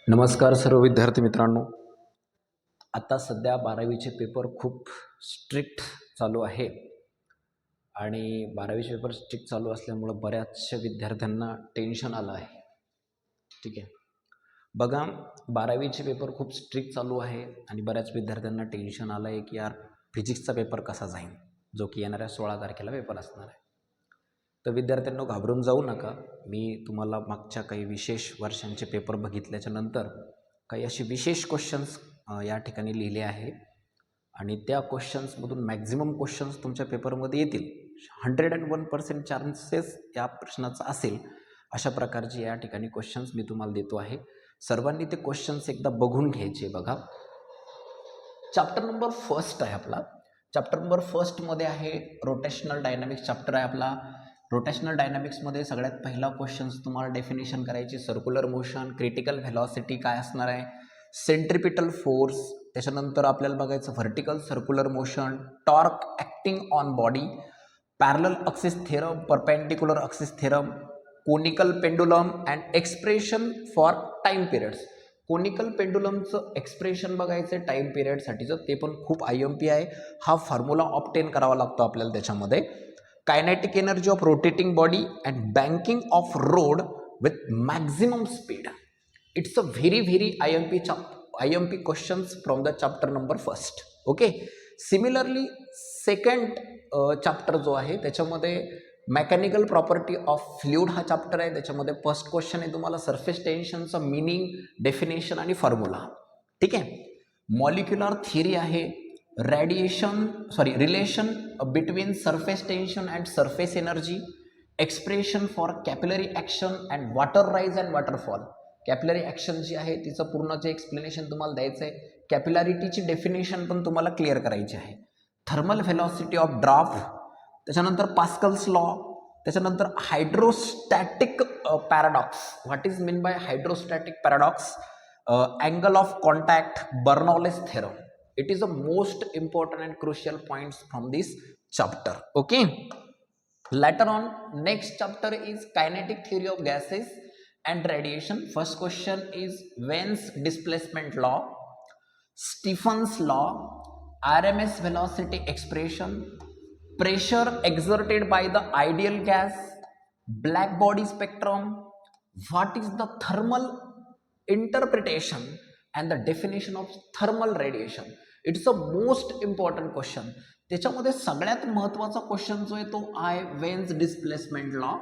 नमस्कार सर्व विद्यार्थी मित्रांनो. आता सध्या 12वीचे पेपर खूप स्ट्रिक्ट चालू आहे आणि 12वीचे पेपर स्ट्रिक्ट चालू असल्यामुळं बऱ्याचशा विद्यार्थ्यांना टेन्शन आलं आहे. ठीक आहे. बघा, 12वीचे पेपर खूप स्ट्रिक्ट चालू आहे आणि बऱ्याच विद्यार्थ्यांना टेन्शन आलं आहे की यार फिजिक्सचा पेपर कसा जाईल, जो की येणाऱ्या 16 तारखेला पेपर असणार आहे. तर विद्यार्थ्यांनो, घाबरून जाऊ नका. मी तुम्हाला मागच्या काही विशेष वर्षांचे पेपर बघितल्याच्या नंतर काही असे विशेष क्वेश्चन्स या ठिकाणी लिहिले आहे आणि त्या क्वेश्चन्समधून मॅक्झिमम क्वेश्चन्स तुमच्या पेपरमध्ये येतील. 101% चान्सेस या प्रश्नाचा असेल अशा प्रकारचे या ठिकाणी क्वेश्चन्स मी तुम्हाला देतो आहे. सर्वांनी ते क्वेश्चन्स एकदा बघून घ्यायचे. बघा, चॅप्टर नंबर फर्स्ट आहे आपला. चॅप्टर नंबर फर्स्टमध्ये आहे रोटेशनल डायनामिक्स चॅप्टर आहे आपला. रोटेशनल डायनामिक्समध्ये सगळ्यात पहिला क्वेश्चन्स तुम्हाला डेफिनेशन करायची. सर्क्युलर मोशन, क्रिटिकल व्हेलॉसिटी काय असणार आहे, सेंट्रिपिटल फोर्स, त्याच्यानंतर आपल्याला बघायचं vertical circular motion, torque acting on body, parallel axis theorem, perpendicular axis theorem, conical pendulum and expression for time periods. Conical पेंडुलमचं एक्सप्रेशन बघायचं आहे टाईम पिरियडसाठीचं, ते पण खूप IMP आहे. हा फॉर्म्युला ऑब्टेन करावा लागतो आपल्याला त्याच्यामध्ये. Kinetic energy of rotating body and banking of road with maximum speed. It's a very IMP questions from the chapter number first. Okay. Similarly second chapter जो आहे त्याच्यामध्ये मेकॅनिकल प्रॉपर्टी ऑफ फ्लुइड हा chapter आहे. त्याच्यामध्ये first question आहे तुम्हाला surface टेन्शनचं meaning, definition आणि formula. ठीक आहे. मॉलिक्युलर थिअरी आहे. Relation between surface tension and surface energy, expression for capillary action and water rise and waterfall. Capillary action जी आहे तिचं पूर्ण जे एक्सप्लेनेशन तुम्हाला द्यायचं आहे. कॅपिलॅरिटीची डेफिनेशन पण तुम्हाला क्लिअर करायची आहे. थर्मल व्हेलॉसिटी ऑफ ड्राफ्ट, त्याच्यानंतर पास्कल्स लॉ, त्याच्यानंतर hydrostatic paradox. What is mean by hydrostatic paradox, angle of contact, Bernoulli's theorem. It is the most important and crucial points from this chapter. Okay. Later on, next chapter is kinetic theory of gases and radiation. First question is Wein's displacement law, Stephen's law, RMS velocity expression, pressure exerted by the ideal gas, black body spectrum, what is the thermal interpretation and the definition of thermal radiation. It's a most important question. त्याच्यामध्ये सगळ्यात महत्त्वाचा question जो आहे तो आहे veins displacement law.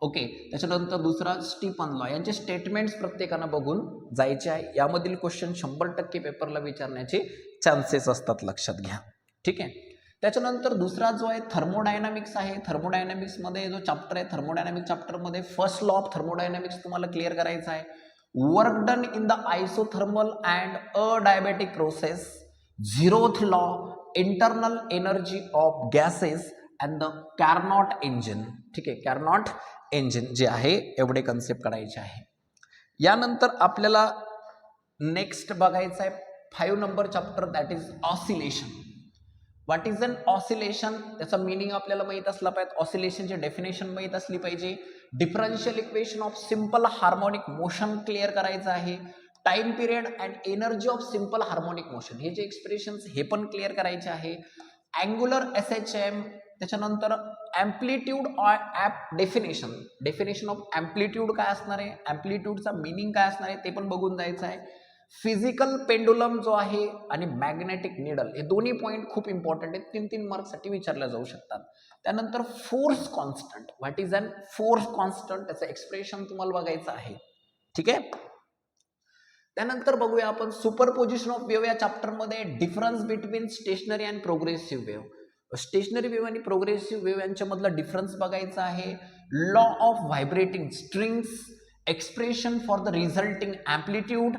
Okay. त्याच्यानंतर दुसरा Stephen law. यांचे स्टेटमेंट्स प्रत्येकानं बघून जायचे आहे. यामधील क्वेश्चन 100% पेपरला विचारण्याचे चान्सेस असतात, लक्षात घ्या. ठीक आहे. त्याच्यानंतर दुसरा जो आहे थर्मोडायनामिक्स आहे. थर्मोडायनामिक्समध्ये जो चॅप्टर आहे थर्मोडायनामिक चॅप्टरमध्ये फर्स्ट लॉ ऑफ थर्मोडायनामिक्स तुम्हाला क्लिअर करायचा आहे. Work done in the isothermal and adiabatic process, zeroth law, internal energy of gases and the Carnot engine. ठीक आहे. Carnot engine जे आहे एवढे कन्सेप्ट करायचे आहे. यानंतर आपल्याला नेक्स्ट बघायचं आहे 5 number chapter, that is oscillation. What is an oscillation, त्याचा मिनिंग आपल्याला माहीत असला पाहिजे. ऑसिलेशनची डेफिनेशन माहीत असली पाहिजे. Differential equation of simple harmonic motion clear करायचं आहे. Time period and energy of simple harmonic motion, हे जे एक्सप्रेशन्स हे पण क्लिअर करायचे आहे. अँग्युलर SHM, त्याच्यानंतर ॲम्प्लिट्यूड डेफिनेशन ऑफ ॲम्प्लिट्यूड काय असणार आहे, ॲम्प्लिट्यूडचा मिनिंग काय असणार आहे ते पण बघून जायचं आहे. फिजिकल पेंडुलम जो आहे आणि मॅग्नेटिक निडल, हे दोन्ही पॉईंट खूप इम्पॉर्टंट आहेत, 3-3 मार्क्ससाठी विचारल्या जाऊ शकतात. त्यानंतर force constant, what is an force constant, त्याचं एक्सप्रेशन तुम्हाला बघायचं आहे. ठीक आहे. त्यानंतर बघूया आपण सुपरपोजिशन ऑफ वेव्ह या चॅप्टरमध्ये. Difference between stationary and progressive wave. Stationary wave आणि प्रोग्रेसिव्ह वेव्ह यांच्यामधला डिफरन्स बघायचा आहे. Law of vibrating strings, expression for the resulting amplitude,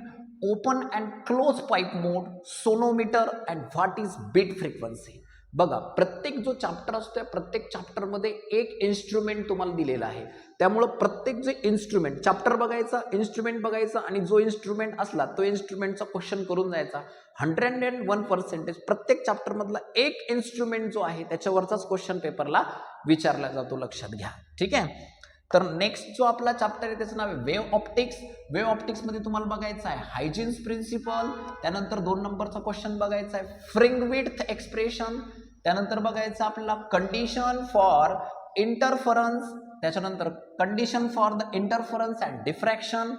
open and close pipe mode, sonometer and what is beat frequency. बघा, प्रत्येक जो chapter असतो प्रत्येक चॅप्टरमध्ये एक इन्स्ट्रुमेंट तुम्हाला दिलेला आहे. त्यामुळं प्रत्येक जे इन्स्ट्रुमेंट चॅप्टर बघायचा, इन्स्ट्रुमेंट बघायचा आणि जो इन्स्ट्रुमेंट असला तो इन्स्ट्रुमेंटचा क्वेश्चन करून जायचा. 101% प्रत्येक चॅप्टरमधला एक इन्स्ट्रुमेंट जो आहे त्याच्यावरचाच क्वेश्चन पेपरला विचारला जातो, लक्षात घ्या. ठीक आहे. तर नेक्स्ट जो आपला चॅप्टर आहे त्याचं नाव आहे वेव्ह ऑप्टिक्स. वेव्ह ऑप्टिक्स मध्ये तुम्हाला बघायचं आहे हायजीन्स प्रिन्सिपल, त्यानंतर 2 नंबरचा क्वेश्चन बघायचा आहे फ्रिंगविड्थ एक्सप्रेशन, त्यानंतर बघायचं आपल्याला कंडिशन फॉर इंटरफरन्स, त्याच्यानंतर condition for the interference and diffraction,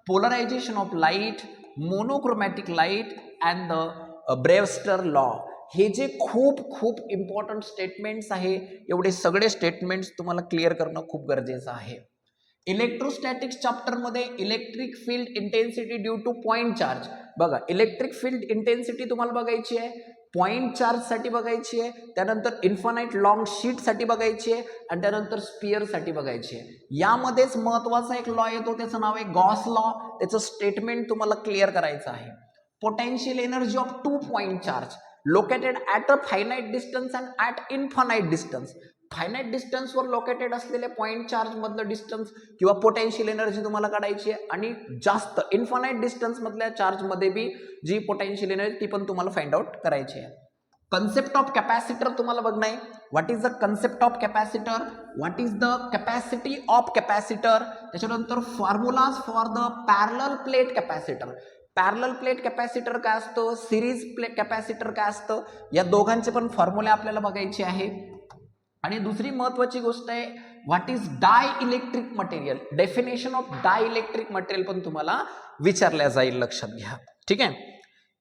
polarization of light, monochromatic light and the Brewster law. हे जे खूप खूप इम्पॉर्टंट स्टेटमेंट्स आहे, एवढे सगळे स्टेटमेंट्स तुम्हाला क्लिअर करणं खूप गरजेचं आहे. इलेक्ट्रोस्टॅटिक्स चॅप्टरमध्ये electric field intensity due to point charge. बघा इलेक्ट्रिक फील्ड इंटेन्सिटी तुम्हाला बघायची आहे, पॉइंट चार्जसाठी बघायची आहे, त्यानंतर इन्फानाइट लॉंग शीटसाठी बघायची आहे आणि त्यानंतर स्पिअरसाठी बघायची आहे. यामध्येच महत्त्वाचा एक लॉ येतो, त्याचं नाव आहे गॉस लॉ. त्याचं स्टेटमेंट तुम्हाला क्लिअर करायचं आहे. Potential energy of 2 point charge located at a finite distance and at infinite distance. Finite डिस्टन्सवर लोकेटेड असलेले पॉइंट चार्ज मधलं डिस्टन्स किंवा पोटेन्शियल एनर्जी तुम्हाला काढायची आहे आणि जास्त इन्फानाइट डिस्टन्स मधल्या चार्ज मध्ये बी जी पोटेन्शियल एनर्जी ती पण तुम्हाला फाइंड आउट करायची आहे. कन्सेप्ट ऑफ कॅपॅसिटर तुम्हाला बघणं आहे. What is the concept of capacitor, what is the capacity of capacitor, त्याच्यानंतर formulas for the parallel plate capacitor. Parallel plate capacitor काय असतं, सिरीज प्लेट कॅपॅसिटर काय असतं, या दोघांचे पण फॉर्म्युले आपल्याला बघायचे आहे. आणि दुसरी महत्वाची गोष्ट आहे what is dielectric material. Definition of dielectric material पण तुम्हाला विचारल्या जाईल, लक्षात घ्या. ठीक आहे.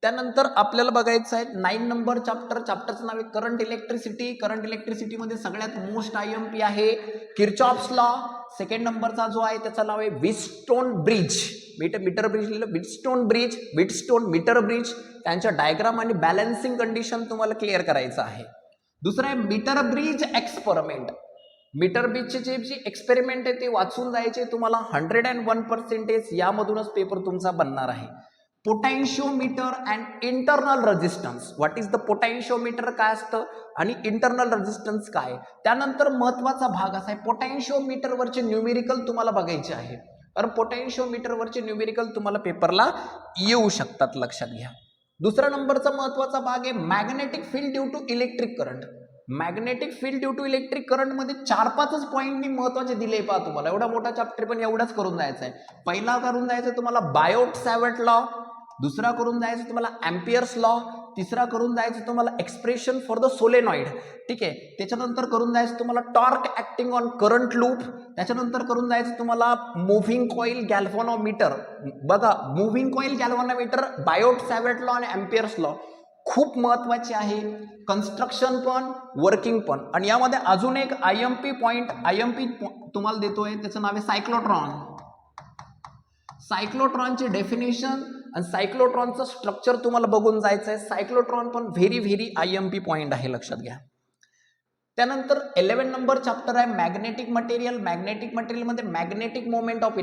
त्यानंतर आपल्याला बघायचं आहे 9 नंबर चॅप्टरचं नाव आहे करंट इलेक्ट्रिसिटी. करंट इलेक्ट्रिसिटीमध्ये सगळ्यात मोस्ट IMP आहे किर्चॉफ्स लॉ. 2nd नंबरचा जो आहे त्याचं नाव आहे व्हीटस्टोन ब्रिज. मीटर ब्रिज लिहिलं, व्हीटस्टोन मीटर ब्रिज. त्यांच्या डायग्राम आणि बॅलन्सिंग कंडिशन तुम्हाला क्लिअर करायचं आहे. दुसरं आहे मीटर ब्रिज एक्सपेरिमेंट. मीटर ब्रिजचे जे एक्सपेरिमेंट आहे ते वाचून जायचे तुम्हाला. 101% यामधूनच पेपर तुमचा बनणार आहे. Potentiometer and internal resistance. What is the potentiometer काय असतं आणि इंटरनल रेजिस्टन्स काय. त्यानंतर महत्वाचा भाग असा आहे पोटॅन्शिओमीटरवरचे न्यूमेरिकल तुम्हाला बघायचे आहे, कारण पोटॅन्शिओमीटरवरचे न्यूमेरिकल तुम्हाला पेपरला येऊ शकतात, लक्षात घ्या. दुसरा नंबरचा महत्वाचा भाग आहे magnetic field due to electric current. Magnetic field due to electric current मध्ये 4-5 पॉईंट महत्वाचे दिले पहा तुम्हाला. एवढा मोठा चॅप्टर पण एवढाच करून जायचा आहे. पहिला करून जायचं तुम्हाला बायोट सॅवर्ट लॉ, दुसरा करून जायचं तुम्हाला एम्पियर्स लॉ, तिसरा करून जायचं तुम्हाला एक्सप्रेशन फॉर द सोलेनॉइड. ठीक आहे. त्याच्यानंतर करून जायचं तुम्हाला torque acting on current loop. त्याच्यानंतर करून जायचं तुम्हाला मुव्हिंग कॉइल गॅल्व्हॅनोमीटर. बघा मुव्हिंग कॉइल गॅल्व्हॅनोमीटर, बायोट सॅवर्ट लॉ आणि एम्पियर्स लॉ खूप महत्वाचे आहे. कन्स्ट्रक्शन पण वर्किंग पण. आणि यामध्ये अजून एक IMP तुम्हाला देतोय, त्याचं नाव आहे सायक्लोट्रॉन. सायक्लोट्रॉनचे डेफिनेशन आणि सायक्लोट्रॉनचं स्ट्रक्चर तुम्हाला बघून जायचं आहे. सायक्लोट्रॉन पण व्हेरी IMP पॉइंट आहे, लक्षात घ्या. त्यानंतर 11 नंबर चॅप्टर आहे मॅग्नेटिक मटेरियल. मॅग्नेटिक मटेरियलमध्ये मॅग्नेटिक मोमेंट ऑफ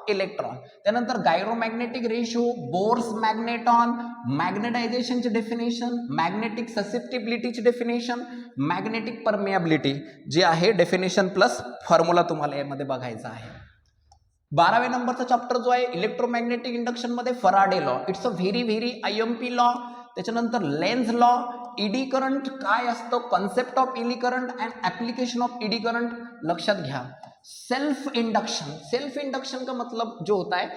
इलेक्ट्रॉन, त्यानंतर गायरोमॅग्नेटिक रेशो, बोर्स मॅग्नेटॉन, मॅग्नेटायझेशनचे डेफिनेशन, मॅग्नेटिक ससेप्टिबिलिटीची डेफिनेशन, मॅग्नेटिक परमिएबिलिटी जे आहे डेफिनेशन प्लस फॉर्म्युला तुम्हाला यामध्ये बघायचा आहे. 12व्या नंबरचा चॅप्टर जो आहे इलेक्ट्रोमॅग्नेटिक इंडक्शन मध्ये Faraday law. It's a very IMP law. त्याच्यानंतर लेन्झ लॉ, ईडी करंट काय असतं, concept of eddy current and application of eddy current, लक्षात घ्या. सेल्फ इंडक्शन का मतलब जो होता है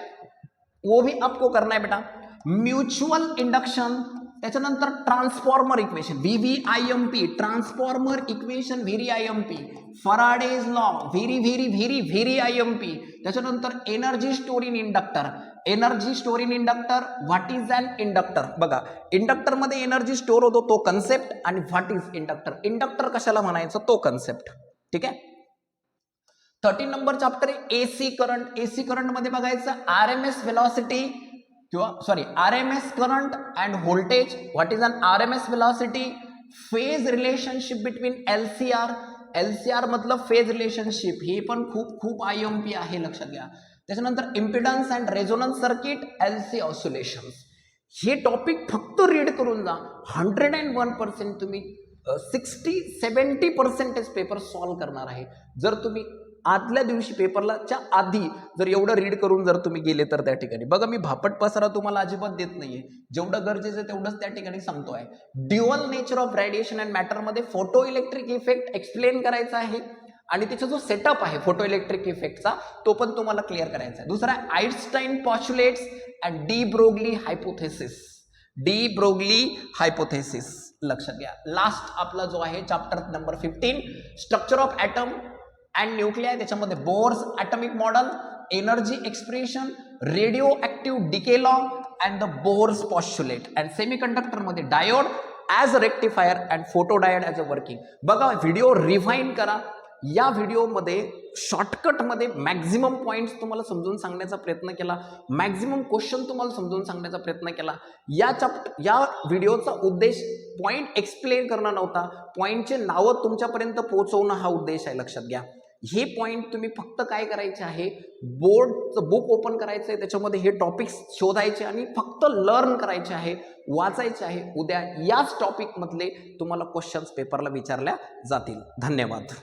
वो भी आपको करना है बेटा. म्युच्युअल इंडक्शन, त्याच्यानंतर transformer equation VVIMP, transformer equation very IMP. Faraday's law very IMP. त्याच्यानंतर energy store in inductor. What is an inductor. बघा इंडक्टर मध्ये एनर्जी स्टोर होतो तो कन्सेप्ट आणि व्हॉट इज इंडक्टर कशाला म्हणायचं तो कन्सेप्ट. ठीक आहे. 13 नंबर चॅप्टर आहे AC करंट मध्ये बघायचं RMS velocity RMS current and voltage. What is an RMS velocity. Phase relationship between LCR मतलब फेज रिलेशनशिप, हे पण खूप IMP आहे, लक्षात घ्या. त्याच्यानंतर impedance and resonance circuit, LC oscillations. हे टॉपिक फक्त रीड करून जा. 101% तुम्ही 60-70% पेपर सॉल्व्ह करणार आहे जर तुम्ही आदल्या दिवशी पेपरच्या आधी जर एवढं रीड करून जर तुम्ही गेले तर. त्या ठिकाणी बघा मी भापट पसारा तुम्हाला अजिबात देत नाहीये, जेवढं गरजेचं आहे तेवढंच त्या ठिकाणी सांगतोय. Dual nature of radiation and matter मध्ये फोटो इलेक्ट्रिक इफेक्ट एक्सप्लेन करायचा आहे आणि त्याचा जो सेटअप आहे फोटो इलेक्ट्रिक इफेक्टचा तो पण तुम्हाला क्लिअर करायचा आहे. दुसरा Einstein postulates and de Broglie hypothesis. De Broglie hypothesis लक्षात घ्या. लास्ट आपला जो आहे chapter number 15 structure of atom and nuclear, त्याच्यामध्ये Bohr's atomic model, energy expression, radioactive decay law and the Bohr's postulate, and semiconductor मध्ये diode as a rectifier and photo diode as a working. बघा video rewind करा. या व्हिडिओमध्ये शॉर्टकटमध्ये maximum points तुम्हाला समजून सांगण्याचा प्रयत्न केला, मॅक्झिमम क्वेश्चन तुम्हाला समजून सांगण्याचा प्रयत्न केला. या व्हिडिओचा उद्देश पॉईंट एक्सप्लेन करणं नव्हता, पॉईंटचे नावं तुमच्यापर्यंत पोहोचवणं हा उद्देश आहे. लक्षात घ्या. हे पॉईंट तुम्ही फक्त काय करायचे आहे, बोर्डचं बुक ओपन करायचं आहे, त्याच्यामध्ये हे टॉपिक्स शोधायचे आणि फक्त लर्न करायचे आहे, वाचायचे आहे. उद्या याच टॉपिकमधले तुम्हाला क्वेश्चन्स पेपरला विचारल्या जातील. धन्यवाद.